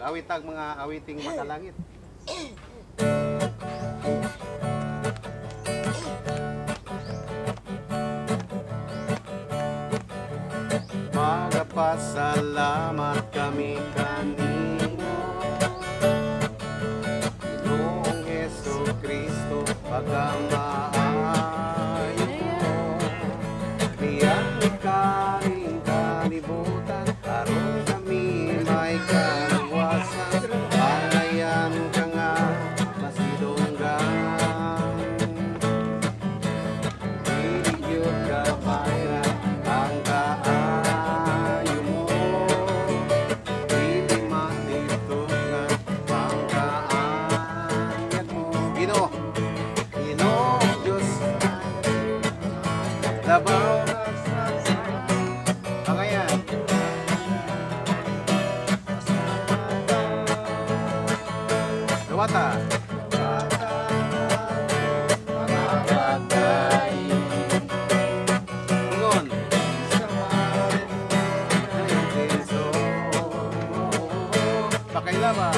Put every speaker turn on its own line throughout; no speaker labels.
Mag-awit tag mga awiting makalangit. Magpasalamat kami kanimo, Ginoong Jesucristo, pagkamaayo mo. Biyang ikaling kalibutan, aron kami may kaluwasan. Palayan ka nga, masidunggan. Higit ka bayra ang kaayo mo. Dili matitugan ang kaanyag mo. Ginoo, Ginoo Diyos, labaw na sa Pangayan. Dawata. Ingon. Pakailaba.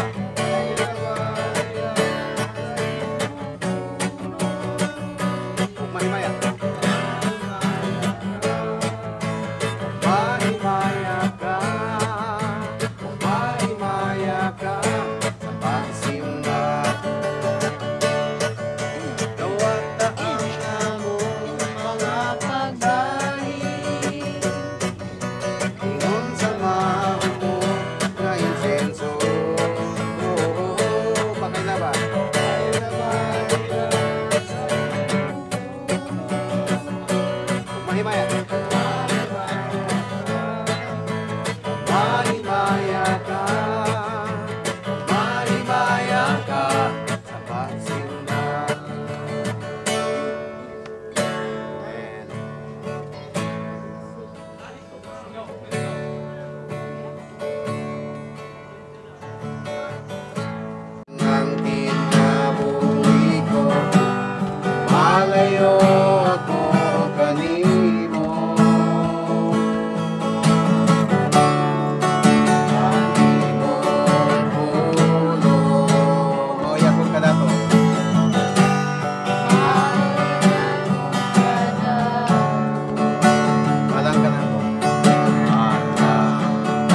Mahimaya. Mahimaya ka. Mahimaya ka sa pagsimba. Dawataan mo mga pagdahil. Ingon sa maho mo nga insenso. Pakailaba. Mahimaya. Mahimaya ka. Mahimaya ka sa pagsimba. Amen. Ang kinabuhi ko, malayo ako kanimo. Kanimo pulo. Moyakon ka dato. Malang ka na ko.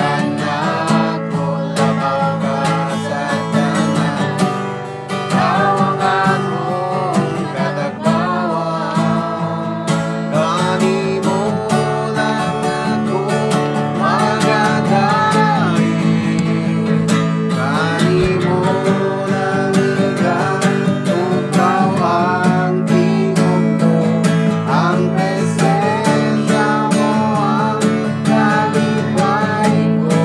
Anak ko, labaw ka sa tanan. Tawagan mong katagbawan. Kanimo lang ako magadaig. Kanimo lang ikaw ang tingog ko. Ang presensya mo ang kalipay ko.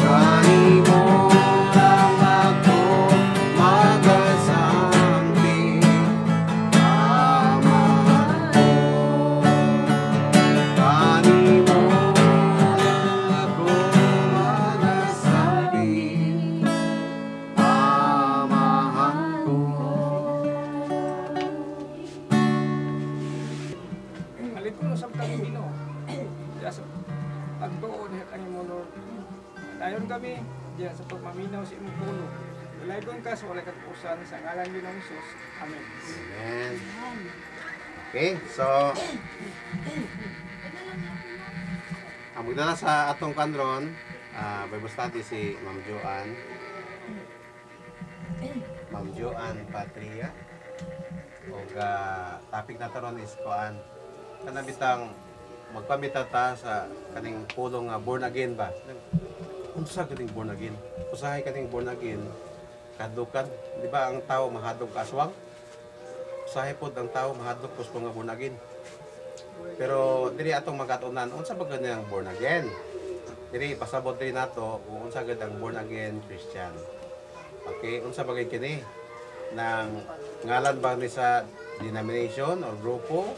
Kanimo lang ako magasambi. Amahan ko. Kanimo lang ako magasambi. Amahan ko.
Alikon sa Ginoo. Diya sa pagtuon niya kanimo Lord. Dayon kami diya sa pagmaminaw sa imong pulo. Dalaygon ka sa walay katapusan sa ngalan ni Ginoong Hesus. Amen.
Amen. Okay, so ang magdala sa atong kanron, Bible study si Ma'am Joanne. Ma'am Joanne Patria. O topic na taron is kuan. Kanabitang magpamita ta sa kaning pulong nga born again ba? Unsa kaning born again? Usahay kaning born again? Kadlukan, di ba ang tao mahadlok ka aswang? Usahay pod ang tao mahadlok pusko nga born again. Pero diri atong magatunan unsa ba ganang born again? Diri pasabot diri nato kung unsa gid ang born again Christian. Okay, unsa ba gid kini? Nang ngalan ba ni sa denomination or grupo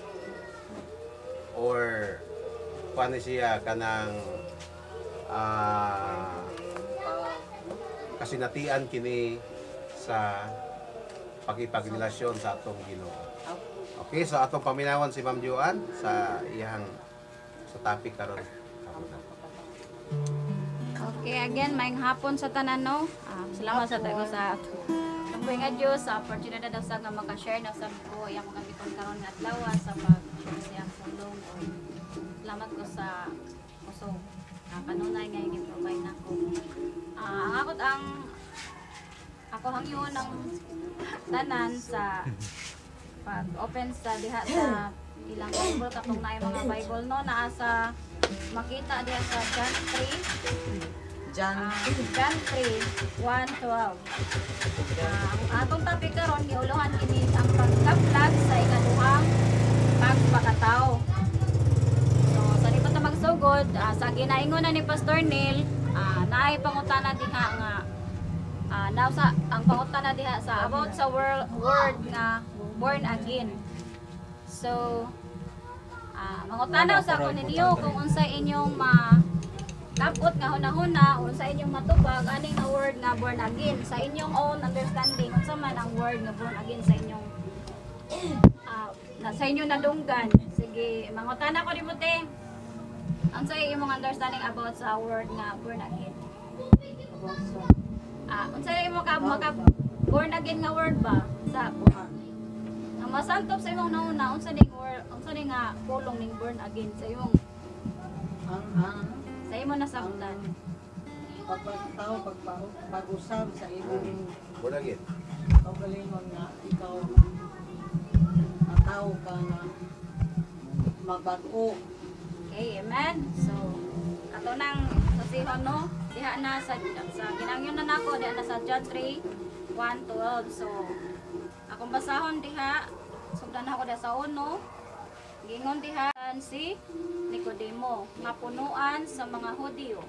or paano siya kanang kasinatian kini sa pakipagrelasyon sa atong Ginoo. Okay, so atong paminawan si Ma'am Joanne sa iyang sa topic karon.
Okay. Okay, again, maayong hapon sa tanan, no? Salamat sa tayo sa Tungkoy nga Diyos, sa opportunity daw sa nga makashare na sa ko yung mga gipon karon nga adlaw sa pag-share siyang tulong. Salamat ko sa kusog. Kanunay nga yung provide nako. Ako hangyon ng tanan sa pag-open sa diha sa ilang Bible katong na mga Bible no naa sa makita diha sa John 3, 1:12. Ang atong topic karon giuluhan kini ang pagkaplag sa ikaduhang pagpakatao. So sa di pa ta magsugod, sa ginaingon na ni Pastor Neil, naay pangutana diha nga now sa ang pangutana diha sa about sa word nga born again. So mangutanaw sa ako ninyo kung unsa inyong kapot nga hunahuna unsa inyong matubag aning nga word nga born again sa inyong own understanding unsa man ang word nga born again sa inyong sa inyong nadunggan. Sige, mangutana ko Timothy. Unsa imong understanding about sa word nga born again? Unsa imong maka born again nga word ba sa ang masantop sa imong nauna unsa ning word unsa ning nga pulong ning born again sa imong sa imo nasabtan
pagpagtao pag-usab sa imong
Born again.
kaugalingon nga ikaw tao ka nga magbag-o.
Okay, amen. So ato nang sasihon no diha na sa ginangyon na nako diha na sa John 3:1-12. So akong basahon diha sugdan ako diha sa uno gingon diha si Nicodemo nga punuan sa mga Hudyo.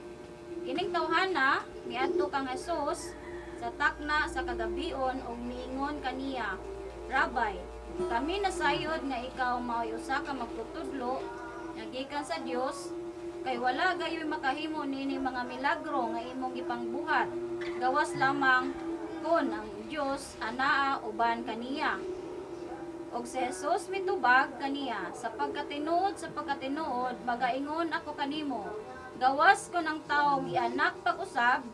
Kining tawhana miadto kang Jesus sa takna sa kagabion ug miingon kaniya, Rabbi, kami nasayod nga ikaw mao'y usa ka magtutudlo nga gikan sa Dios kay wala gayoy makahimo nini mga milagro nga imong gipangbuhat gawas lamang kun ang Dios anaa uban kaniya. Og si Jesus mitubag kaniya sa pagkatinuod magaingon ako kanimo gawas ko ng taong ianak pag-usab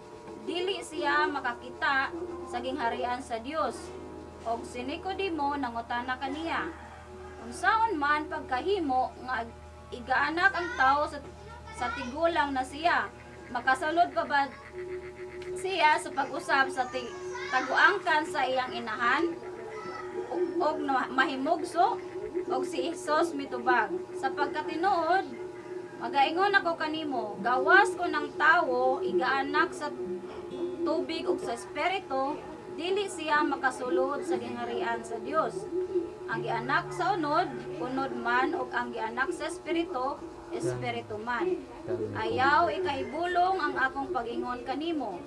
dili siya makakita sa gingharian sa Dios. Og si Nicodemo nangutana kaniya, unsaon man pagkahimo nga igaanak ang tao sa tigulang na siya, makasalod pa ba siya sa pag-usab sa taguangkan sa iyang inahan? Og mahimugso? Og si Jesus mitubag, sa pagkatinuod magaingon ako kanimo, gawas ko ng tawo igaanak sa tubig ug sa espiritu, dili siya makasulod sa gingharian sa Dios. Ang gianak sa unod man ug ang gianak sa espiritu, espiritu man. Ayaw ikahibulong ang akong pag-ingon kanimo.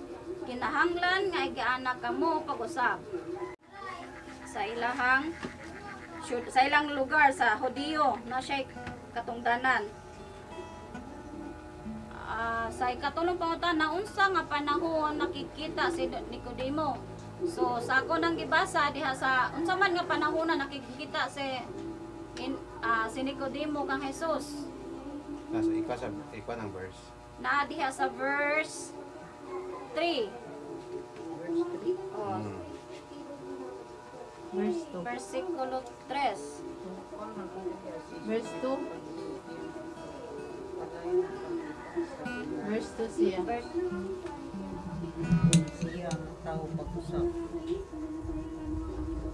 Kinahanglan nga gianak kamo pag-usab. Sa ilang lugar sa Hudyo na siya katungdanan. Sa ikatulong pangutana unsa nga panahon nakikita si Nicodemo. So sa ako nang gibasa diha sa unsa man nga panahon na nakikita si Nicodemo kang Jesus.
Nasa ikaw ng verse.
Na diha sa verse 3. Oh,
Verse 2.
versikulo 3.
Verse 2. Verse 2 siya. Siya ang tao pag-usap.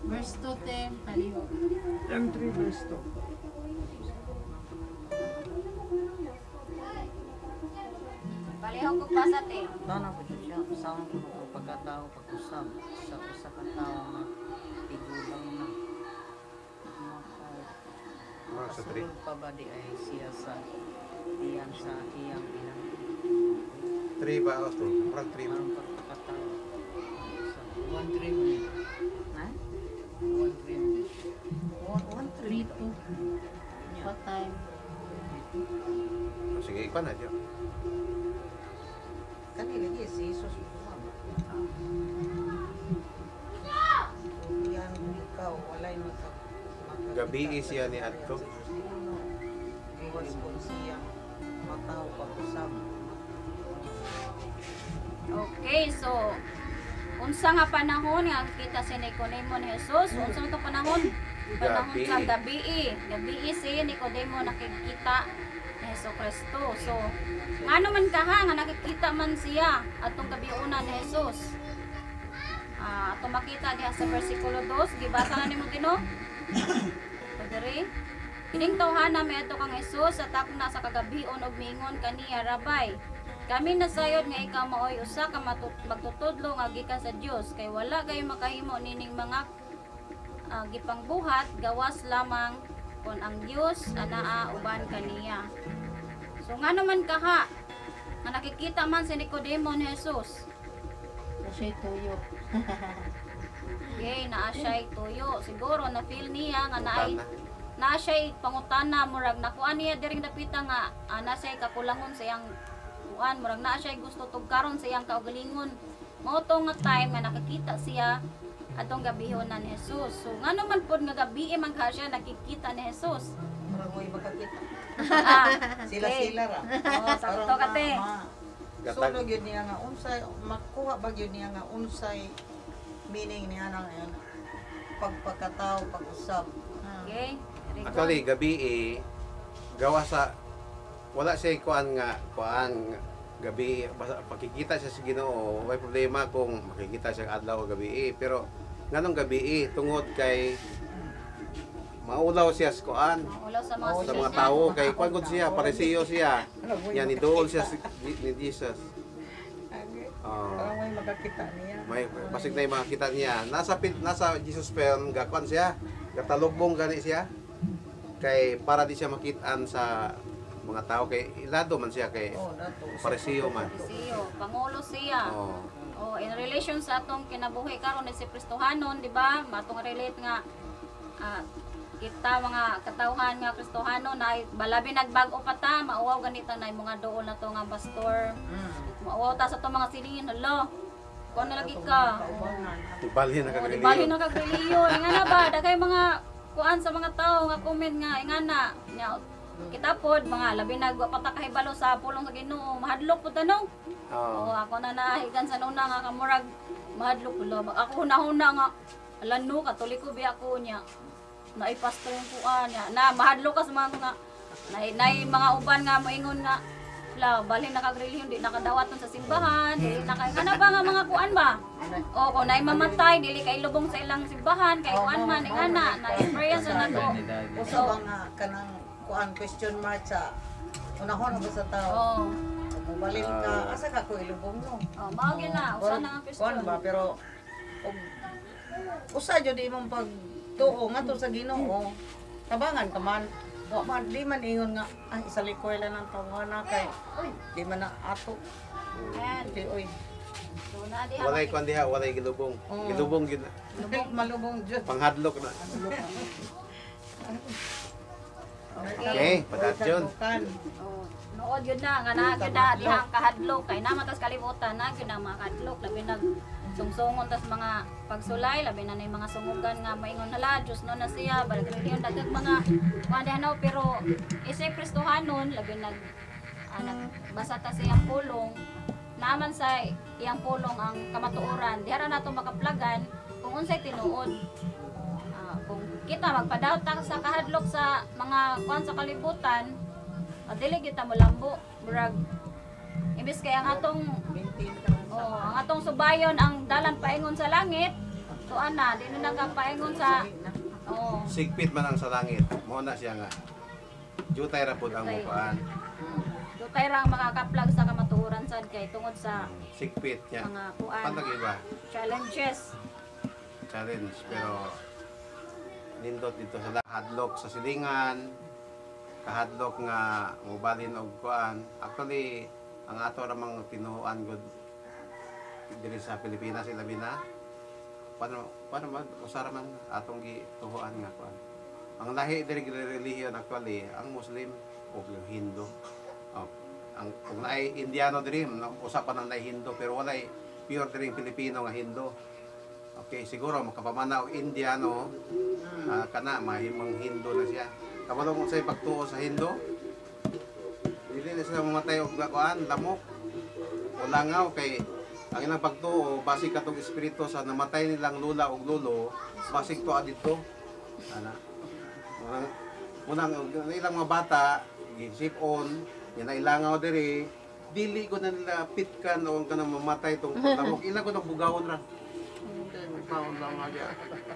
Verse 2 te, paliho.
John 3 verse 2.
Palihog ko basa te.
Tana po siya, usahan ko ng pagkatao pag-usap sa usa ka tao nga tigulang na.
Mark sa 3.
Kasulod pa ba di ay siya sa iyang inang
3 ba o 2? Mark 3 ba?
ang pagkatao. Sa 1 dream. Ha? 1 dream. 1 dream. What time?
Sige, ikaw na diyo.
Kanila niya si Jesus. Yan ikaw, walay
Gabi siya ni Adto.
Iwas ko siya matao pag-usap.
Okay, so unsa nga panahon nga kita si Nicodemo ni Jesus? Unsa nga panahon? Panahon sa gabi. Gabi si Nicodemo nakikita ni Hesus Kristo. So ngano man kaha nga nakikita man siya atong gabiuna ni Jesus? Ato makita diha sa bersikulo 2, gibasa na nimo Tino? Padre. Ining tawhana may ato kang Hesus sa takna sa kagabion ug miingon kaniya, Rabay, kami nasayod nga ikaw maoy usa ka magtutudlo nga gikan sa Dios kay wala kayo makahimo nining mga gipangbuhat gawas lamang kon ang Dios anaa uban kaniya. So ngano man kaha nga nakikita man si Nicodemo ni Jesus?
Kasi tuyo.
Okay, naa siya'y tuyo. Siguro na feel niya nga naa siya'y pangutana murag nakuan niya diring dapita nga ana siya'y kakulangon sa iyang kuan murag naa siya'y gusto tugkaron sa iyang kaugalingon. Mao to nga time nga nakakita siya atong gabihon na ni Jesus. So ngano man pod nga gabi man ka siya nakikita ni Jesus.
Murag mo'y makakita.
Sila-sila
ra.
Oh, sakto kate.
Sunog yun niya nga unsay, makuha ba yun niya nga unsay meaning niya na ngayon. Pagpagkatao, pag-usap.
Okay. very good.
Actually, gabi gawa sa wala siya kuan gabi basta pagkikita siya sa Ginoo, may problema kung makikita siya adlaw o gabi pero nganong gabi tungod kay maulaw siya sa kuan
Maulaw sa mga
sa mga
sitwasyon.
tao kay kuan gud siya parisiyo siya yan idol siya ni Jesus.
Parang may makakita niya.
May basig na yung makita niya. Nasa Jesus film gakuan siya. Katalubong gani siya. Kay para di siya makitaan sa mga tao kay ilado man siya kay
Oh, dato.
parisiyo man.
Siyo, pangulo siya.
Oh.
Oh, in relation sa atong kinabuhi karon ni si Kristohanon, di ba? Matong relate nga kita mga katawhan nga Kristohano na balabi nagbag-o pa ta, mauwaw ganito na yung mga doon na to nga pastor. Mauwaw ta sa to mga silingin, hala. Kuan na lagi ka.
Ibalhin na
Oh, di
kagaliyo.
bali na kag reliyo. Inga na ba dagay mga kuan sa mga tao nga comment nga inga na. Nya kita pod mga labi nagwa pa ta kahibalo sa pulong sa Ginoo. Mahadlok pud tanong.
Oh.
Oo, ako na nahigan sa nuna nga kamurag mahadlok pud. Ako hunahuna nga alano katoliko bi ako nya. Naipastor yung kuan nya. Na mahadlok ka sa mga nga nay mga uban nga moingon nga la balhin na kag relihiyon di nakadawaton sa simbahan dili na ba nga mga kuan ba o kung nay mamatay dili kay lubong sa ilang simbahan kay kuan man ingana na experience na nako
Usa ba nga kanang kuan question mark sa unahon ba sa tao?
oh
Mubalin ka, asa ka ko ilubong mo?
mao gyud na usa na nga
Kuan
question
ba pero usa jud imong pagtuo ngadto sa Ginoo. Tabangan ka man. Wa man di man ingon nga ay sa likoy lang ng tawana kay di man na ato.
ayan
Di oy.
so na di
Walay kuan diha, walay gilubong.
Oo.
Gilubong gyud na.
Malubong jud.
Panghadlok na. Okay, padat yun.
oh nood yun na nga na gyud na dihang kahadlok kay namatas kalibutan na gyud na mga kahadlok labi nag sungsongon tas mga pagsulay labi na nay mga sungugan nga maingon hala Dios no na siya balik reliyon dagag mga kuan pero isip Kristohanon labi nagbasa ta sa iyang pulong naman sa iyang pulong ang kamatuoran dihara nato makaplagan kung unsay tinuod. Kung kita magpadaot ta sa kahadlok sa mga kuan sa kalibutan dili gyud ta molambo murag imbes kay ang atong ang atong subayon ang dalan paingon sa langit. So ana, di na nakapaingon sa
Sigpit man ang sa langit. Mo na siya nga. Jutay ra pud ang
Jutay.
mukhaan.
Dutay ra ang makakaplag sa kamatuoran sad kay tungod sa
Sigpit niya.
mga kuan
Pantag iba.
challenges.
Challenge pero nindot dito sa hadlok sa silingan. Kahadlok nga mobalin og kuan. Actually ang ato ramang tinuoan gud diri sa Pilipinas ilabi na. Paano man usara man atong gituhuan nga kuan. Ang lahi diri relihiyon actually ang Muslim ug yung Hindu. Ang kung naay Indiano diri usapan ang naay Hindu pero walay pure diri Pilipino nga Hindu. Okay, siguro makapamana og Indiano kana mahimong Hindu na siya. Kabalo mo sa pagtuo sa Hindu. Dili na sila mamatay og kuan lamok. ulangaw kay ang ilang pagtuo basig katong espiritu sa namatay nilang lula ug lolo basig tuwa dito ana unang ilang mga bata gisip on yan na ilangaw diri dili ko na nila pitkan o kanang mamatay tong lamok ilang ko nang bugawon ra bugawon lang nga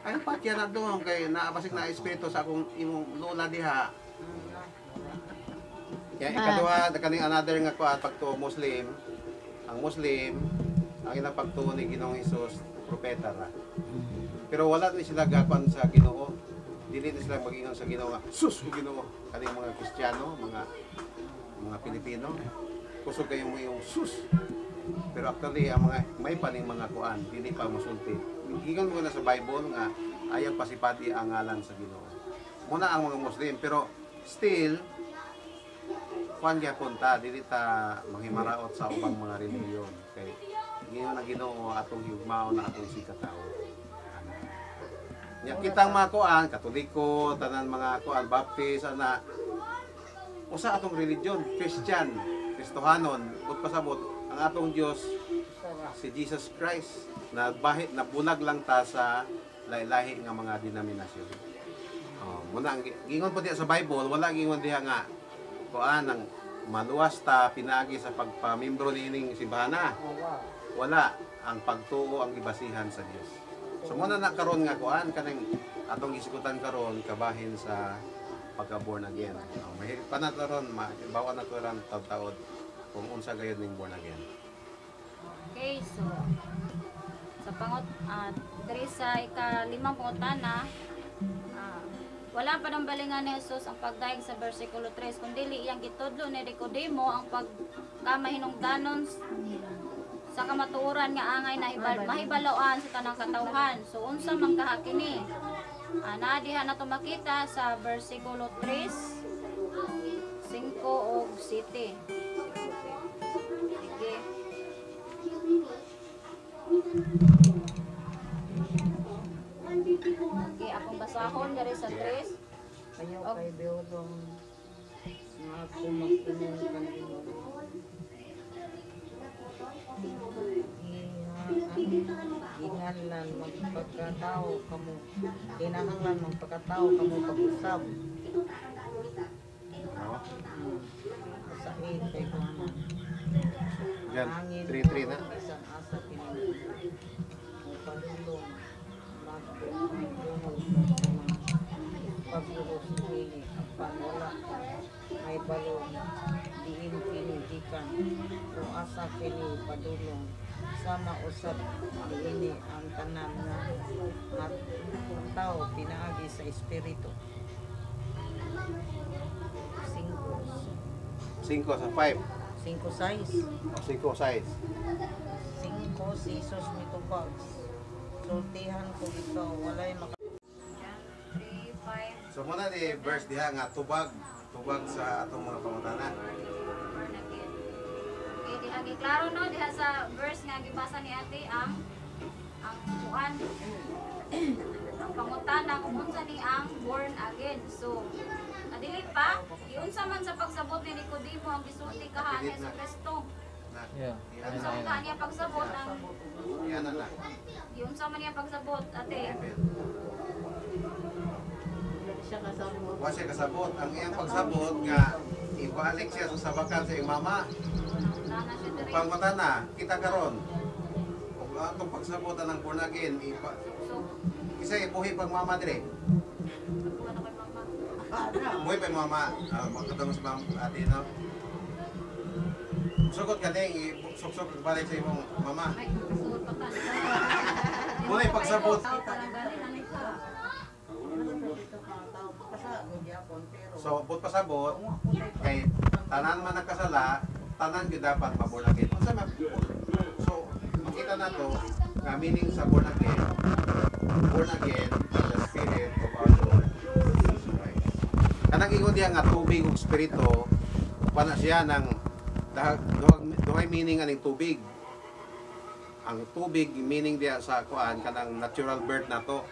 ay patya na doon kay naabasig na espiritu sa akong imong lola diha. Kaya ikaduha kaning another nga kuan pagtuo Muslim. Ang Muslim ang ilang pagtuo ni Ginoong Hesus propeta ra. Pero wala ni sila gapan sa Ginoo. Dili ni sila mag-ingon sa Ginoo nga sus Ginoo kaning mga Kristiyano, mga Pilipino. Kusog kayo mo yung sus. Pero actually ang mga may paning mga kuan dili pa mosulti. Ingon mo na sa Bible nga ayaw pasipati ang ngalan sa Ginoo. Muna ang mga Muslim pero still kuan gyapon ta dili ta manghimaraot sa ubang mga relihiyon kay ingon ang Ginoo atong higugmaon na atong sikatawo. Nya kitang mga kuan Katoliko, tanan mga kuan Baptist ana usa atong religion, Christian, Kristohanon, ug pasabot ang atong Dios si Jesus Christ na bulag lang ta sa lahi-lahi nga mga denominasyon. Muna gingon po diya sa Bible, wala gingon diha nga kuan ang maluwas ta pinaagi sa pagpamimbro niining simbahana. Wala ang pagtuo ang gibasihan sa Dios. So muna na karon nga kuan kanang atong isikutan karon kabahin sa pagka born again. May panataron bawa na to ran taud-taud kung unsa gayud ning born again.
Okay, so sa diri sa ika-5 pangutana, wala pa nang balingan ni Jesus ang pagdaig sa versikulo 3 kundi iyang gitudlo ni Nicodemo ang pagkamahinungdanon sa kamatuoran nga angay na mahibaloan sa tanang katawhan. So unsa man kaha kini? Ana diha na to makita sa versikulo 3, 5 ug 7. Sige. Okay, akong basahon diri sa 3.
Ayaw kay Beodong nga kumakinig kang Ginganlan magpagkatao kamo kinahanglan magpagkatao kamo pag-usab sa kay kuno
Yan,
hangin
3-3 na.
isang asa kini padulong magdungog pag-uros kini apan wala may balong diin kini gikan kung asa kini padulong sama usab diini ang tanan nga tao pinaagi sa espiritu
5 sa 5
5-6
o 5-6.
5 si Jesus mitubag sultihan ko ikaw walay maka
3, 5.
So muna ni verse diha nga tubag sa atong mga pangutana.
Okay, diha giklaro no diha sa verse nga gibasa ni ate ang kuan ang pangutana kung unsa ni ang born again. So adili pa giunsa man sa pagsabot ni Nicodemo ang gisulti kaha ni Kristo.
Yeah.
Unsa man niya pagsabot ang
Yan na.
giunsa man niya pagsabot ate.
Siya kasabot.
Wa siya kasabot. Ang iyang pagsabot nga ibalik siya sa sabakan sa iyang mama.
Nana siya diri.
Pangmatana, kita karon. Ug atong pagsabotan ng born again,
So
isa ibuhi pag mama dire.
kuha na kay mama.
Buhi pa mama, magkatong sa ate no. Sugot ka ding suksok balik sa imong mama.
Ay, suot pa ka.
Muna pagsabot.
Parang galing lang ito.
So, but pasabot, kay tanan man nagkasala, tanan gyud dapat ma-born again. Unsa man? So, makita na to nga meaning sa born again in the spirit of our Lord Jesus Christ. Kanang ingon diha nga tubig ug espiritu, pana siya ng duhay meaning aning tubig. Ang tubig meaning diha sa kuan kanang natural birth na to.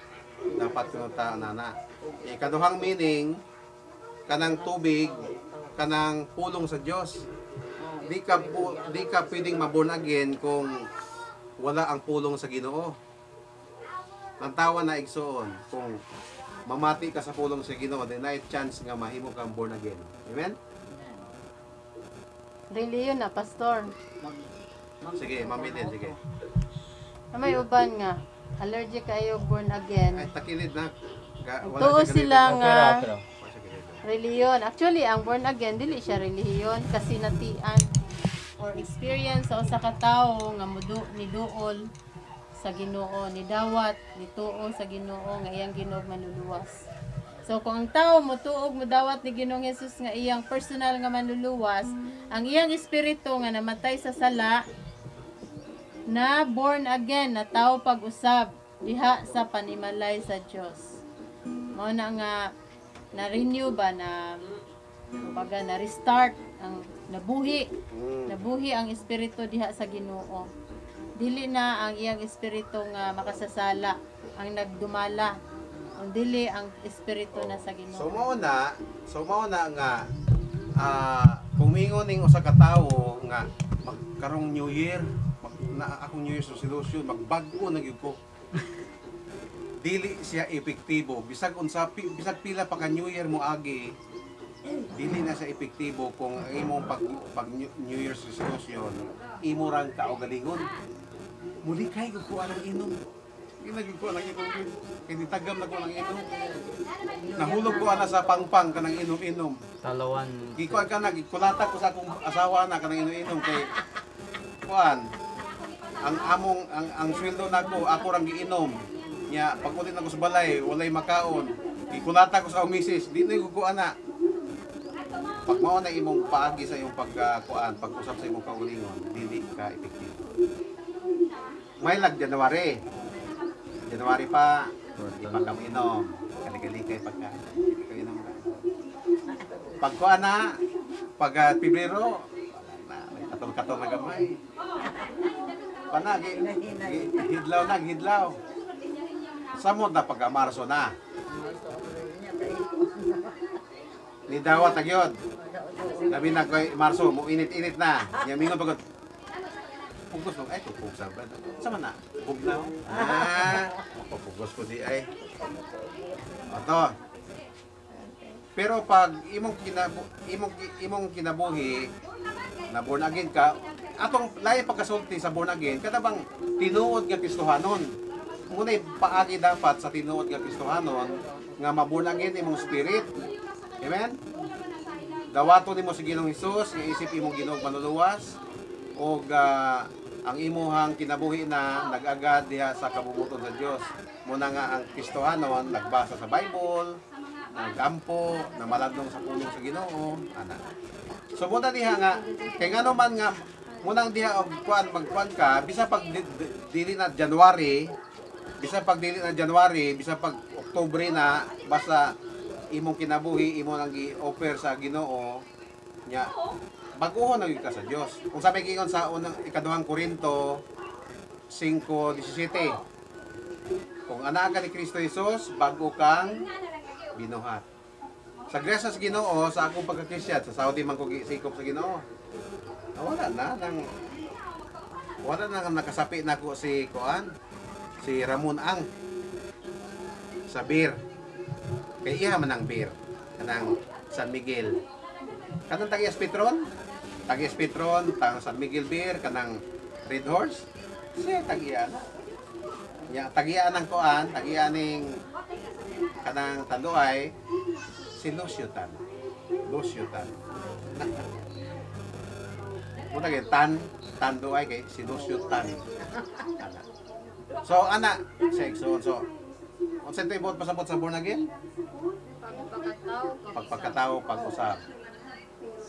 Dapat pinunta nana. Ikaduhang meaning kanang tubig kanang pulong sa Dios. di ka pwedeng ma-born again kung wala ang pulong sa Ginoo. Ang tawa na igsoon, kung mamati ka sa pulong sa Ginoo, then na chance nga mahimo kang born again. Amen?
Reliyon na, pastor.
Sige, mamilin, sige.
May uban nga, allergic kayo born again.
Ay, takilid na.
Tuo sila nga
Pero.
reliyon. Actually, ang born again, dili siya reliyon kasi natian or experience sa usa ka tawo nga ni duol sa Ginoo, ni dawat, ni tuo sa Ginoo nga iyang Ginoo manluluwas. So kung ang tao mo tuog mo dawat ni Ginoong Hesus nga iyang personal nga manluluwas, ang iyang espiritu nga namatay sa sala na born again na tao pag-usab diha sa panimalay sa Dios. Mao na nga na-renew ba na kumbaga na-restart ang nabuhi ang espiritu diha sa Ginoo. Dili na ang iyang espiritu nga makasasala ang nagdumala. Ang dili ang espiritu na sa Ginoo.
So mao na nga kung mingon ning usa ka tawo nga magkarong New Year, na akong New Year's resolution, magbag-o na gyud ko. Dili siya epektibo bisag bisag pila pa ka New Year mo agi, dili na siya epektibo kung ang imong pag New Year's resolution imo rang kaugalingon. Muli kay ko anang inom. Ginagig ko anang inom. Kay ditagam na ko anang inom. Nahulog ko ana sa pangpang kanang inom-inom.
Talawan.
Gikuan ka na, gikulata ko sa akong asawa na kanang inom-inom kay kuan. Ang sweldo nako ako rang giinom. Nya pag-ulit ako sa balay, walay makaon. Gikulata ko sa misis, di na ko ana. Pag mao na imong paagi sa imong pagkuan, pag-usap sa imong kaugalingon, dili ka epektibo. May January pa, di pa kami inom. Kaligaligay pagka, hindi ka inom ka. Pagkuan na, pag Pebrero, may katol-katol na gamay. Pana, hidlaw. Samod na pagka Marso na. Ni dawat na yun. Sabi na ko, Marso, mo init-init na. Yamingon pagod. Pugos mo, ay, pugos sa ba? Sama na, bugnaw. Pupugos ko di ay. Oto. Pero pag imong kinabuhi, na born again ka, atong lahi pagkasulti sa born again, kada bang tinuod nga Kristohanon. Muna'y paagi dapat sa tinuod nga Kristohanon, nga maborn again imong spirit. Amen? Dawato nimo si Ginoong Hesus, nga isip imong Ginoong manluluwas, o ang imuhang kinabuhi na nag-agad diha sa kabubuton sa Dios. Muna nga ang Kristohanon nagbasa sa Bible, nagampo, na maladong sa pulong sa Ginoo, ana. So muna diha nga kay ngano man nga munang diha og magkuan ka bisa pag dili na January, bisa pag Oktubre na basta imong kinabuhi imo nang gi-offer sa Ginoo nya baguhon na ka sa Dios. Kung sabi kingon sa unang ikaduhang Korinto 5:17, kung anak ka ni Kristo Jesus, bago kang binuhat. Sa grasya sa Ginoo, sa akong pagka-Christian, sa Saudi man ko sikop sa Ginoo. Wala na nakasapi na ko si Ramon Ang sa beer. Kay iya man ang beer kanang San Miguel. Kanang Tagias Petron, tang San Miguel Beer, kanang Red Horse, siya tagiya na. Ya, tagiya ng tagiya ning kanang Tanduay, si Lucio Tan. Muna kay Tanduay kay si Lucio Tan. So, so, unsa ito ibot pasabot sa born again? Pagpagkatao, pag-usap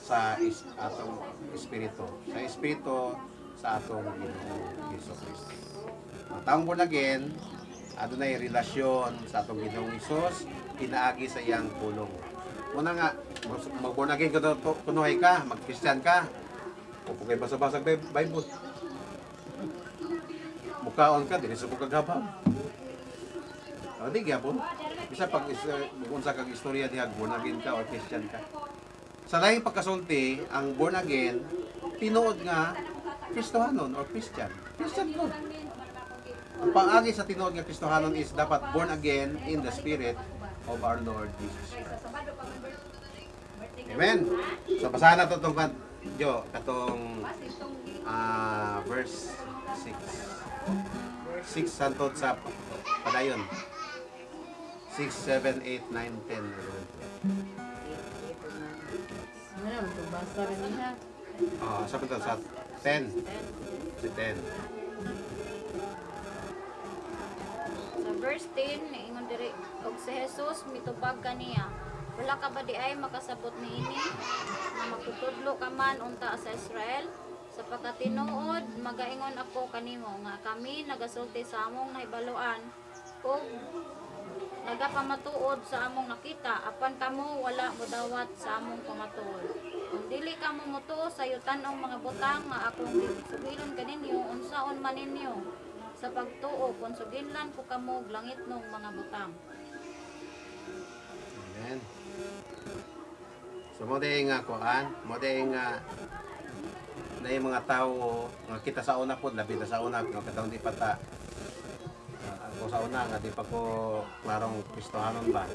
sa atong espiritu. Sa espiritu sa atong Ginoong Hesus Kristo. Ang taong born again, adunay relasyon sa atong Ginoong Hesus, pinaagi sa iyang pulong. Muna nga, mag-born again kunuhay ka, mag-Christian ka, kung kay basa-basa Bible. Mukaon ka, din sa kagabang. Di gyapon. Bisa pag unsa kag istorya diha born again ka or Christian ka. Sa laing pagkasulti, ang born again tinuod nga Kristohanon or Christian. Christian ko. Ang pangagi sa tinuod nga Kristohanon is dapat born again in the Spirit of our Lord Jesus Christ. Amen. So basahan na itong katong verse 6. 6 santod sa padayon. 6, 7, 8, 9, 10.
Ano, magbasa rin niya.
Sa punta sa 10. Si 10.
Sa verse 10, niingon diri, og si Jesus mitubag kaniya. Wala ka ba di ay makasabot niini na magtutudlo ka man unta sa Israel? Sa pagkatinuod, magaingon ako kanimo nga kami nagasulti sa among nahibaluan ug nagapamatuod sa among nakita, apan kamo wala modawat sa among pamatuod. Kung dili kamo motuo sa yutan-ong mga butang nga akong sugilon kaninyo, unsaon man ninyo sa pagtuo kung suginlan ko kamo og langit nung mga butang.
Amen. So mo day nga kuan, mo day nga na yung mga tao nga kita sa una po, labi na sa una nga katong di pata. Ako sa una nga di pa ko klarong Kristohanon ba.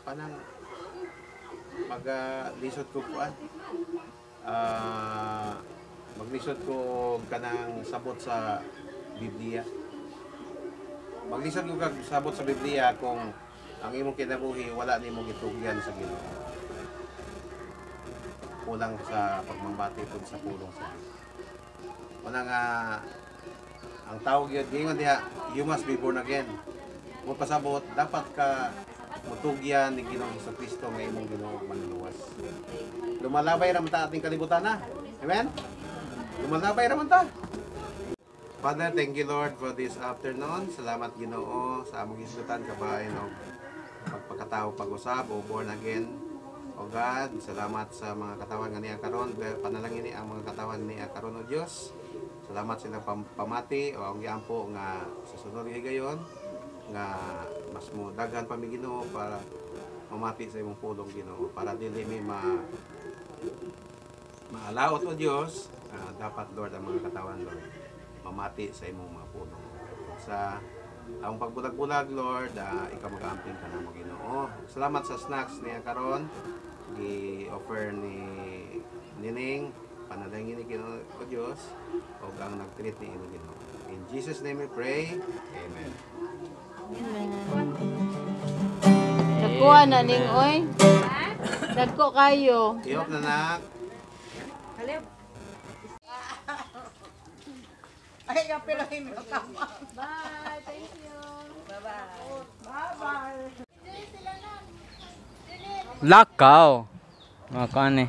Panang maglisod ko kuan. Maglisod ko kanang sabot sa Biblia. Maglisod ko kag sabot sa Biblia kung ang imong kinabuhi wala nimong gitugyan sa Ginoo. Kulang sa pagmamati pud sa pulong sa Ginoo. Una nga ang tawag yun, gingon diha, you must be born again. Kung pasabot, dapat ka mutugyan ni Ginoong Jesucristo nga imong Ginoo manluwas. Lumalabay ra man ta ating kalibutan na. Amen? Lumalabay ra man ta. Father, thank you Lord for this afternoon. Salamat Ginoo sa among isgutan kabayan og pagpakatao pag-usab o born again. O God, salamat sa mga katawan nga niya karon. Panalangin ni ang mga katawan niya karon o Dios. Salamat sa pamati o ang giampo nga sa sunod nga gayon nga mas mo daghan pa mi Ginoo para mamati sa imong pulong Ginoo para dili mi maalaot o Dios. Dapat Lord ang mga katawan Lord mamati sa imong mga pulong. Sa ang pagbulag-bulag Lord, ikaw mag-aamping ka na mo Ginoo. Salamat sa snacks niya karon gi-offer ni Nining, panalangin ni Ginoo o Dios o ang nag-treat ni Ginoo. In Jesus name we pray. Amen.
Amen. Nakuha na ning oy. Dagko kayo.
Iyok na nak.
Ay, kapilahin mo ka.
Bye, thank you.
Lakaw. Mga kane.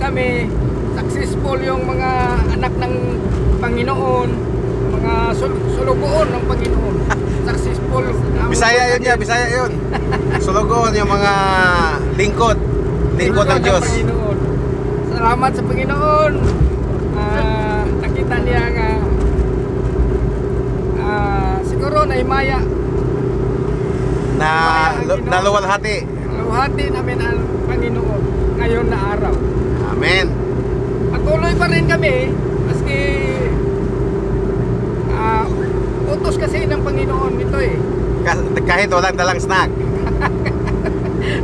kami, successful yung mga anak ng Panginoon, mga sulugoon ng Panginoon. Successful.
Bisaya yun niya, Bisaya yun. Sulugon yung mga lingkod ng Diyos.
Panginoon. Salamat sa Panginoon. Nakita niya nga siguro na himaya.
Na luwalhati.
Luhati namin ang Panginoon ngayon na araw.
Amen.
Patuloy pa rin kami maski utos kasi ng Panginoon nito eh.
Kahit walang dalang snack.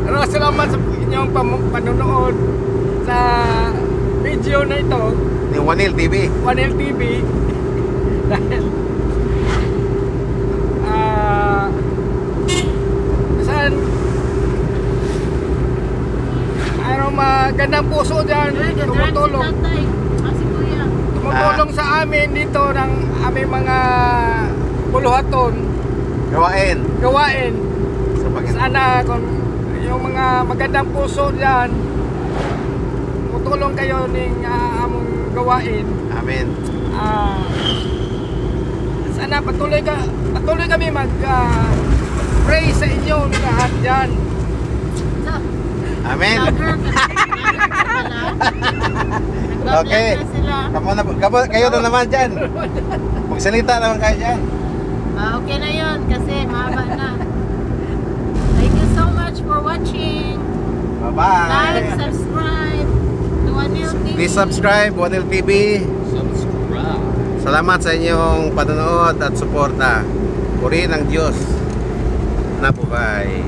Pero salamat sa inyong panonood sa video na ito,
Ni Wanil TV.
Wanel TV. Dahil saan mayroong magandang puso dyan tumutulong. Tumutulong sa amin dito ng aming mga buluhaton gawain. Sana kung yung mga magandang puso dyan tumutulong kayo ng among gawain.
Amen.
Sana patuloy kami pray sa inyo lahat dyan.
Amen. Okay. Kayo na naman dyan. Magsalita naman kayo dyan.
Okay na yun kasi mahaba na. Thank you so much for watching.
Bye-bye.
Like, subscribe to Wanil TV.
Please subscribe, Wanil TV. Salamat sa inyong panonood at suporta. Purihin ang Diyos. Nabuhay.